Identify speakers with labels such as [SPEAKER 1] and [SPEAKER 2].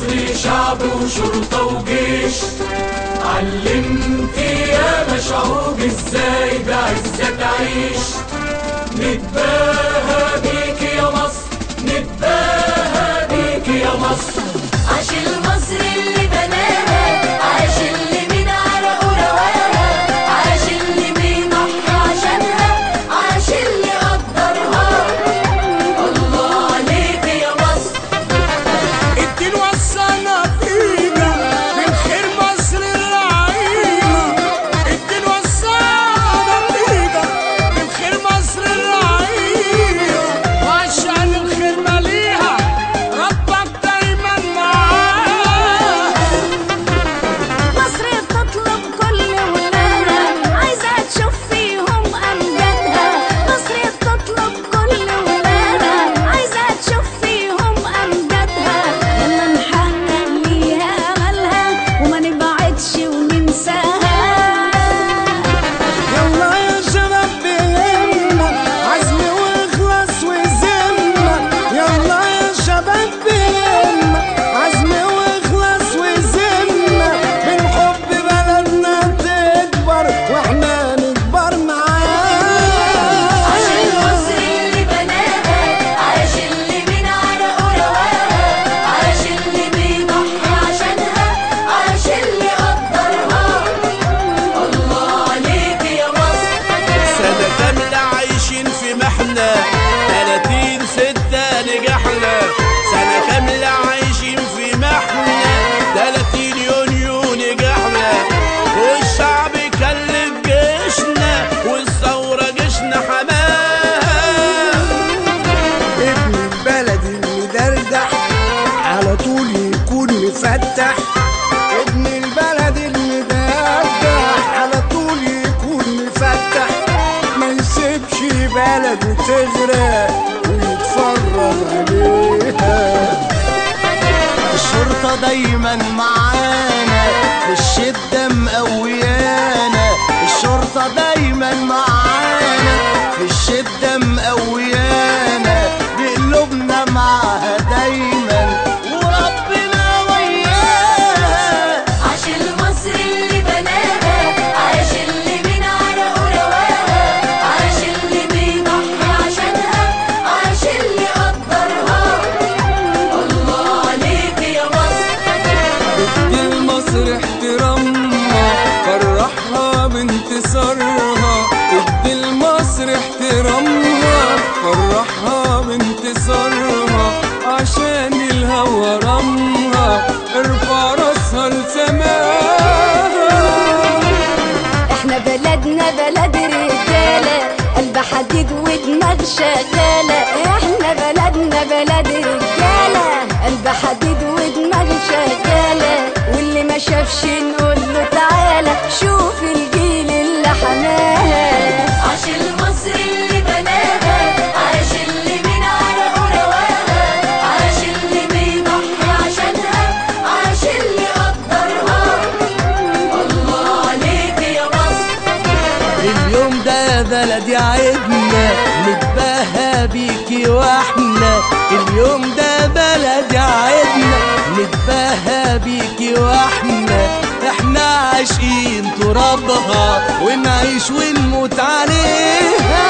[SPEAKER 1] مصر شعب وشرطة وجيش، علمت يا شعوب ازاي بعزة تعيش. نتباهى بيك يا مصر، نتباهى بيك يا مصر.
[SPEAKER 2] عاش المصر اللي بناها، عاش اللي من عرقه رواها، عاش اللي بيضحي عشانها، عاش اللي قدرها. الله عليك يا مصر.
[SPEAKER 3] ادي الوصانة فينا من خير مصر الرعيمة، ادي الوصانة فينا من خير مصر الرعيمة، وعشان الخير ماليها ربك دايما معاها.
[SPEAKER 2] مصر بتطلب كل ولادها، عايزة تشوف فيهم أمجادها. مصر بتطلب كل ولادها، عايزة تشوف فيهم أمجادها. يلا نحقق ليها أملها وما نبعدش وننساها.
[SPEAKER 3] يلا يا شباب بهمة، عزم واخلاص وذمة. يلا يا شباب بهمة، عزم واخلاص وذمة. بنحب بلدنا تكبر واحنا نكبر معاها.
[SPEAKER 2] عاش المصر اللي بناها، عاش اللي من عرقه رواها، عاش اللي بيضحي عشانها، عاش اللي قدرها. الله عليك يا مصر.
[SPEAKER 4] سنة كاملة عايشين في محنة، 30/6 نجحنا. سنة كاملة عايشين في محنة، 30 يونيو نجحنا. والشعب كلف جيشنا، والثورة جيشنا حماها.
[SPEAKER 3] ابن البلد المدردح على طول يكون مفتح. ابن البلد المدردح على طول يكون مفتح. ما يسيبش بلده تغرق ويتفرج عليها. الشرطة دايما معانا، في الشدة مقويانا. الشرطة دايما معانا، في الشدة مقويانا. بقلوبنا معاها دايما وربنا وياها.
[SPEAKER 2] عاش المصر اللي بناها، عاش اللي من عرقه رواها، عاش اللي بيضحي عشانها، عاش اللي قدرها. الله عليك يا مصر.
[SPEAKER 5] ادي لمصر احترامها، فرحها بانتصارها. ادي لمصر احترامها، فرحها بانتصارها. عشان الهوى رمها، ارفع راسها لسماها.
[SPEAKER 2] احنا بلدنا بلد رجالة، قلب حديد ودماغ شغالة. احنا بلدنا بلد رجالة، قلب حديد ودماغ شغالة. واللي ما شافش نقول له تعالى شوف الجيل اللي حماها. عاش المصر اللي بناها، عاش اللي من عرقه رواها، عاش اللي بيضحي عشانها، عاش اللي قدرها. الله عليك يا مصر.
[SPEAKER 4] اليوم ده بلدي عيدنا، نتباهى بيكي واحنا. اليوم ده بلدي عيدنا، نتباهى بيكي واحنا. احنا عاشقين ترابها ونعيش ونموت عليها.